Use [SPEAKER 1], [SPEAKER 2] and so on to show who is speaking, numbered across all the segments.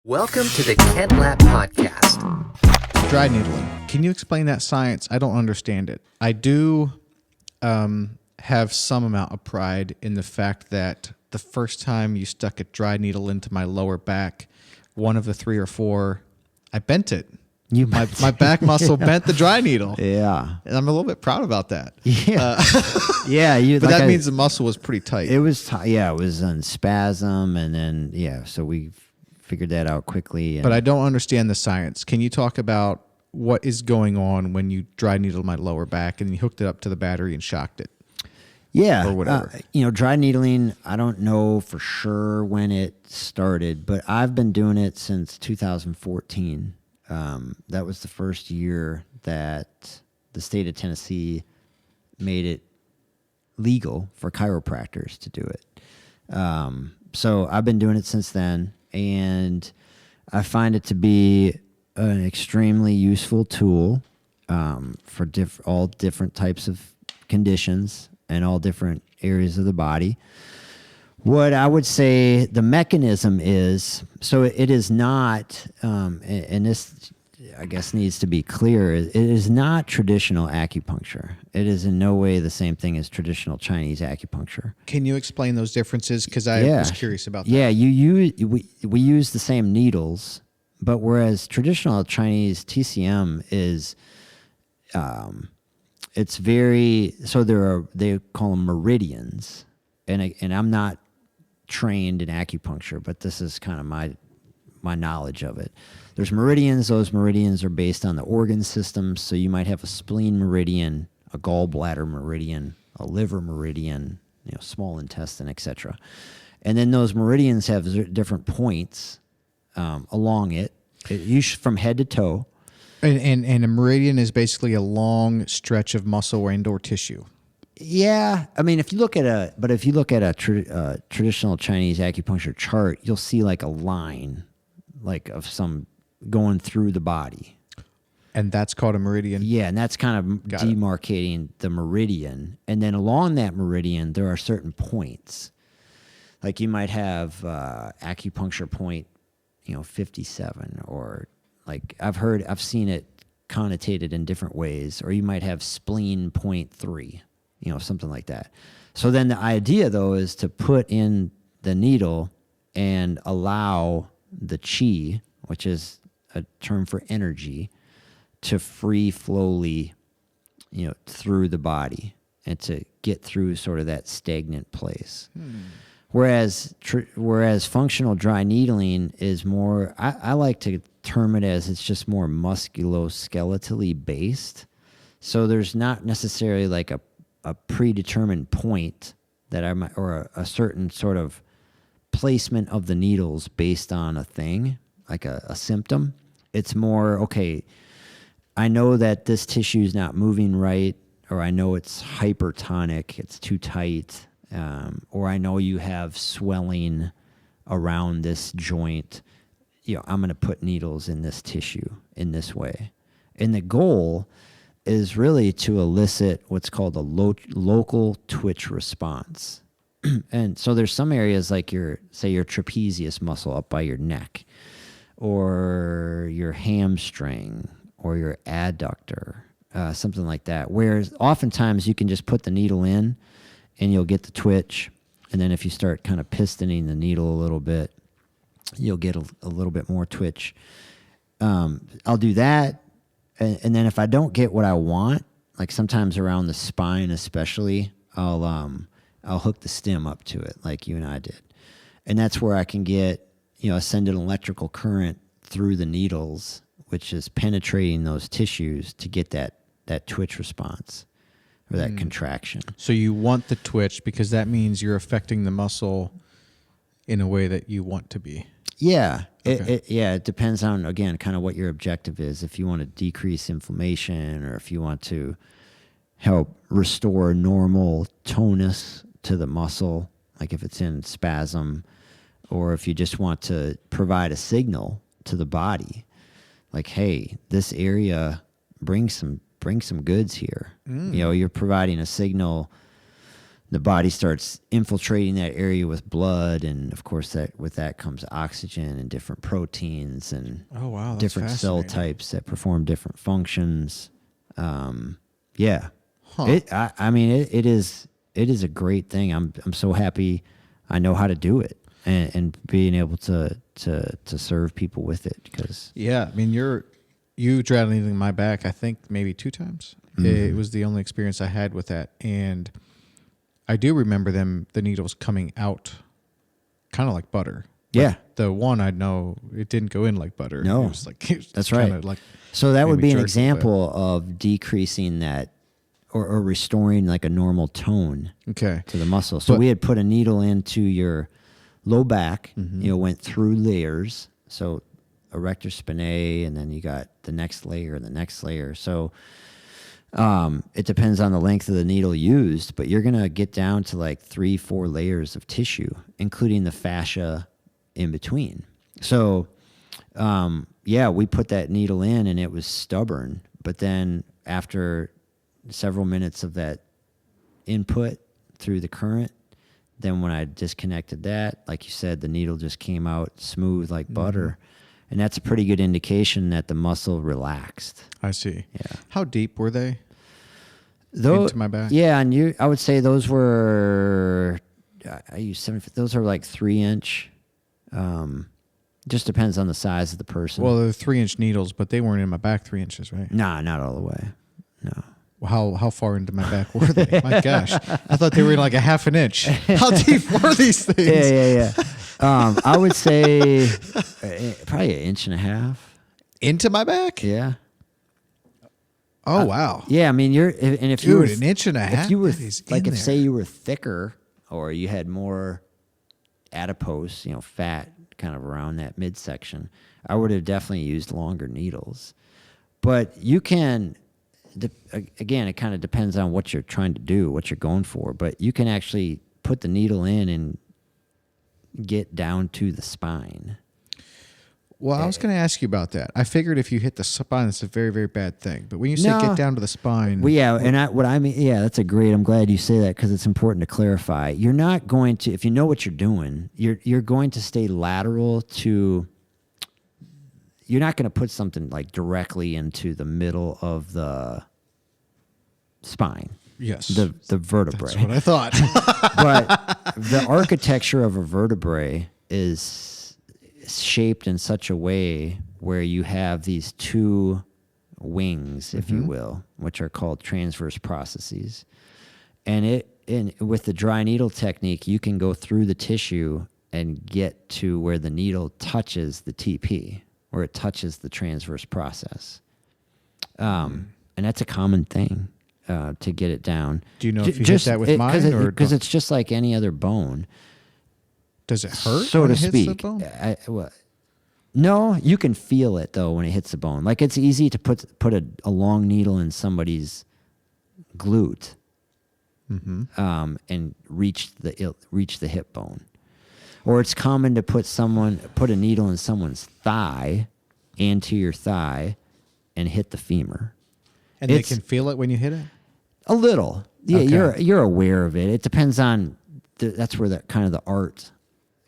[SPEAKER 1] Welcome to the Kent Lapp Podcast.
[SPEAKER 2] Dry needling. Can you explain that science? I don't understand it. I do have some amount of pride in the fact that the first time you stuck a dry needle into my lower back, one of the 3 or 4, I bent it. My back muscle bent the dry needle.
[SPEAKER 3] Yeah.
[SPEAKER 2] And I'm a little bit proud about that.
[SPEAKER 3] Yeah.
[SPEAKER 2] But that means the muscle was pretty tight.
[SPEAKER 3] It was, it was on spasm. And then, so we figured that out quickly.
[SPEAKER 2] But I don't understand the science. Can you talk about what is going on when you dry needled my lower back and you hooked it up to the battery and shocked it?
[SPEAKER 3] Yeah.
[SPEAKER 2] Or whatever.
[SPEAKER 3] Dry needling, I don't know for sure when it started, but I've been doing it since 2014. That was the first year that the state of Tennessee made it legal for chiropractors to do it. So I've been doing it since then, and I find it to be an extremely useful tool for all different types of conditions and all different areas of the body. What I would say the mechanism is, so it is not, and this I guess needs to be clear, it is not traditional acupuncture. It is in no way the same thing as traditional Chinese acupuncture.
[SPEAKER 2] Can you explain those differences? Because I was curious about that.
[SPEAKER 3] Yeah, we use the same needles, but whereas traditional Chinese TCM is, it's very, so they call them meridians, and I'm not trained in acupuncture, but this is kind of my knowledge of it. There's meridians. Those meridians are based on the organ systems. So you might have a spleen meridian, a gallbladder meridian, a liver meridian, small intestine, etc. And then those meridians have different points along it, usually from head to toe.
[SPEAKER 2] And a meridian is basically a long stretch of muscle or tissue.
[SPEAKER 3] Yeah, I mean, if you look at a traditional Chinese acupuncture chart, you'll see like a line, like of some going through the body.
[SPEAKER 2] And that's called a meridian?
[SPEAKER 3] Yeah, and that's kind of demarcating the meridian. And then along that meridian, there are certain points. Like you might have acupuncture point, 57, or like I've seen it connotated in different ways, or you might have spleen point 3, something like that. So then the idea, though, is to put in the needle and allow the qi, which is a term for energy, to free flowly, through the body and to get through sort of that stagnant place. Whereas functional dry needling is more, I like to term it as it's just more musculoskeletally based. So there's not necessarily like a predetermined point that I might, or a certain sort of placement of the needles based on a thing, like a symptom. It's more, okay, I know that this tissue is not moving right, or I know it's hypertonic, it's too tight, or I know you have swelling around this joint. I'm going to put needles in this tissue in this way. And the goal is really to elicit what's called a local twitch response. And so there's some areas like your trapezius muscle up by your neck, or your hamstring, or your adductor, something like that. Whereas oftentimes you can just put the needle in and you'll get the twitch. And then if you start kind of pistoning the needle a little bit, you'll get a little bit more twitch. I'll do that. And then if I don't get what I want, like sometimes around the spine especially, I'll hook the stem up to it like you and I did. And that's where I can get, send an electrical current through the needles, which is penetrating those tissues to get that twitch response or that contraction.
[SPEAKER 2] So you want the twitch because that means you're affecting the muscle in a way that you want to be.
[SPEAKER 3] Yeah.
[SPEAKER 2] Okay.
[SPEAKER 3] It depends on, again, kind of what your objective is. If you want to decrease inflammation, or if you want to help restore normal tonus to the muscle, like if it's in spasm, or if you just want to provide a signal to the body, like, hey, this area brings some goods here. You're providing a signal the body starts infiltrating that area with blood, and of course with that comes oxygen and different proteins and
[SPEAKER 2] Oh wow, that's
[SPEAKER 3] different cell
[SPEAKER 2] fascinating.
[SPEAKER 3] types that perform different functions. Yeah,
[SPEAKER 2] Huh.
[SPEAKER 3] I mean it is a great thing. I'm so happy I know how to do it, and being able to serve people with it, because
[SPEAKER 2] Yeah, I mean, you tried needling my back, I think maybe 2 times. It was the only experience I had with that, and I do remember the needles coming out kind of like butter.
[SPEAKER 3] Yeah.
[SPEAKER 2] The one I know, it didn't go in like butter.
[SPEAKER 3] No.
[SPEAKER 2] It was like, it was
[SPEAKER 3] That's
[SPEAKER 2] kinda
[SPEAKER 3] right.
[SPEAKER 2] like,
[SPEAKER 3] So that
[SPEAKER 2] made
[SPEAKER 3] would
[SPEAKER 2] me
[SPEAKER 3] be an
[SPEAKER 2] jerky,
[SPEAKER 3] example of decreasing that, or restoring like a normal tone
[SPEAKER 2] okay.
[SPEAKER 3] to the muscle. So
[SPEAKER 2] But-
[SPEAKER 3] we had put a needle into your low back,
[SPEAKER 2] Mm-hmm.
[SPEAKER 3] went through layers. So erector spinae, and then you got the next layer and the next layer. So it depends on the length of the needle used, but you're going to get down to like 3-4 layers of tissue, including the fascia in between. So, yeah, we put that needle in and it was stubborn, but then after several minutes of that input through the current, then when I disconnected that, like you said, the needle just came out smooth like butter. And that's a pretty good indication that the muscle relaxed.
[SPEAKER 2] I see.
[SPEAKER 3] Yeah.
[SPEAKER 2] How deep were they?
[SPEAKER 3] Those,
[SPEAKER 2] Into my back?
[SPEAKER 3] Yeah, and I would say those were, I use 7. Those are like 3-inch. Just depends on the size of the person.
[SPEAKER 2] Well, they're 3-inch needles, but they weren't in my back 3 inches, right?
[SPEAKER 3] Nah, not all the way. No.
[SPEAKER 2] Well, how far into my back were they? My gosh, I thought they were like a half an inch. How deep were these things?
[SPEAKER 3] Yeah. I would say probably 1.5 inches.
[SPEAKER 2] Into my back?
[SPEAKER 3] Yeah.
[SPEAKER 2] Oh wow.
[SPEAKER 3] Yeah, I mean, if
[SPEAKER 2] Dude,
[SPEAKER 3] you were
[SPEAKER 2] 1.5 inches.
[SPEAKER 3] if you were
[SPEAKER 2] That is
[SPEAKER 3] like,
[SPEAKER 2] in
[SPEAKER 3] if say
[SPEAKER 2] there.
[SPEAKER 3] you were thicker, or you had more adipose, fat kind of around that midsection, I would have definitely used longer needles. But you can, again, it kind of depends on what you're trying to do, what you're going for. But you can actually put the needle in and get down to the spine.
[SPEAKER 2] Well, I was going to ask you about that. I figured if you hit the spine, it's a very, very bad thing. But when you say
[SPEAKER 3] No.
[SPEAKER 2] get down to the spine,
[SPEAKER 3] Well, yeah, and what I mean, yeah, that's a great. I'm glad you say that, because it's important to clarify. You're not going to, if you know what you're doing, you're going to stay lateral to. You're not going to put something like directly into the middle of the spine,
[SPEAKER 2] yes,
[SPEAKER 3] the vertebrae.
[SPEAKER 2] that's what I thought.
[SPEAKER 3] But the architecture of a vertebrae is shaped in such a way where you have these 2 wings, if you will, which are called transverse processes. And with the dry needle technique, you can go through the tissue and get to where the needle touches the TP, where it touches the transverse process. And that's a common thing to get it down.
[SPEAKER 2] Do you know if you hit that with mine, or
[SPEAKER 3] because it's just like any other bone,
[SPEAKER 2] does it hurt?
[SPEAKER 3] so
[SPEAKER 2] when
[SPEAKER 3] to
[SPEAKER 2] it hits the
[SPEAKER 3] speak?
[SPEAKER 2] bone?
[SPEAKER 3] No, you can feel it though when it hits the bone. Like, it's easy to put a long needle in somebody's glute, and reach the hip bone. Or it's common to put a needle in someone's thigh, anterior thigh, and hit the femur.
[SPEAKER 2] And they can feel it when you hit it?
[SPEAKER 3] A little. Yeah,
[SPEAKER 2] Okay.
[SPEAKER 3] you're aware of it. It depends on that's where that kind of the art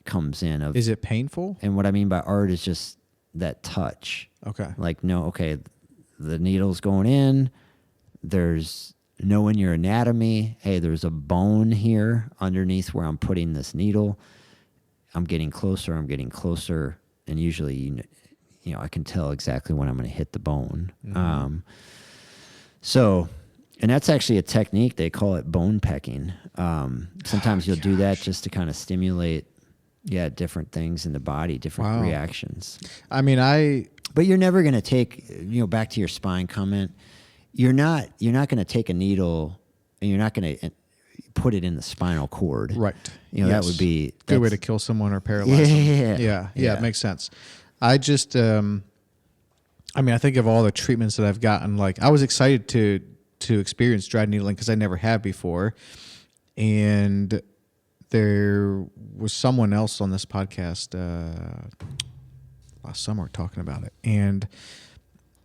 [SPEAKER 3] comes in of.
[SPEAKER 2] Is it painful?
[SPEAKER 3] And what I mean by art is just that touch.
[SPEAKER 2] Okay.
[SPEAKER 3] Like, the needle's going in. There's knowing your anatomy. Hey, there's a bone here underneath where I'm putting this needle. I'm getting closer. And usually, I can tell exactly when I'm going to hit the bone. And that's actually a technique. They call it bone pecking. Sometimes you'll do that just to kind of stimulate, different things in the body, different reactions.
[SPEAKER 2] I mean,
[SPEAKER 3] But you're never going to take, back to your spine comment, you're not going to take a needle and you're not going to put it in the spinal cord.
[SPEAKER 2] right.
[SPEAKER 3] That would be
[SPEAKER 2] good way to kill someone or paralyze them.
[SPEAKER 3] Yeah.
[SPEAKER 2] Yeah, it makes sense. I just, I think of all the treatments that I've gotten. Like, I was excited to experience dry needling because I never had before. And there was someone else on this podcast last summer talking about it. And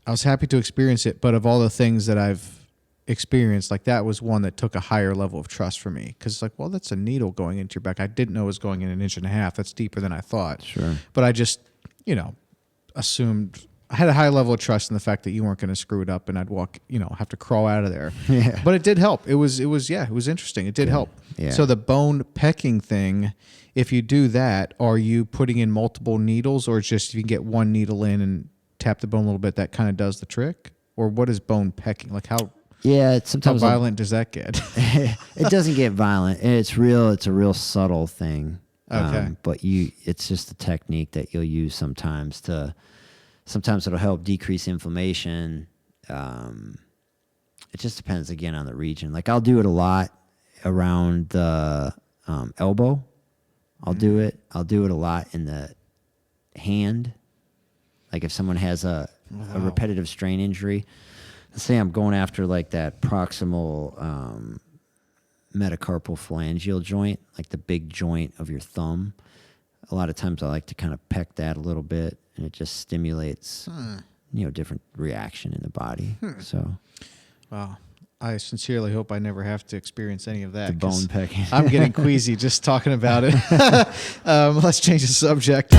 [SPEAKER 2] I was happy to experience it. But of all the things that I've experience, like that was one that took a higher level of trust for me, because like, well, that's a needle going into your back. I didn't know it was going in 1.5 inches. That's deeper than I thought.
[SPEAKER 3] Sure.
[SPEAKER 2] But I just, assumed I had a high level of trust in the fact that you weren't going to screw it up and I'd walk, have to crawl out of there.
[SPEAKER 3] Yeah.
[SPEAKER 2] But it did help. It was interesting. It did help.
[SPEAKER 3] Yeah.
[SPEAKER 2] So the bone pecking thing, if you do that, are you putting in multiple needles, or it's just if you can get one needle in and tap the bone a little bit, that kind of does the trick? Or what is bone pecking? Like how
[SPEAKER 3] sometimes
[SPEAKER 2] violent does that get?
[SPEAKER 3] It doesn't get violent. It's a real subtle thing.
[SPEAKER 2] Okay.
[SPEAKER 3] But it's just a technique that you'll use sometimes it'll help decrease inflammation. It just depends again on the region. Like I'll do it a lot around the elbow. I'll do it a lot in the hand. Like if someone has a repetitive strain injury, let's say I'm going after like that proximal metacarpal phalangeal joint, like the big joint of your thumb. A lot of times I like to kind of peck that a little bit, and it just stimulates, different reaction in the body. So,
[SPEAKER 2] wow. I sincerely hope I never have to experience any of that.
[SPEAKER 3] The bone pecking.
[SPEAKER 2] I'm getting queasy just talking about it. Let's change the subject.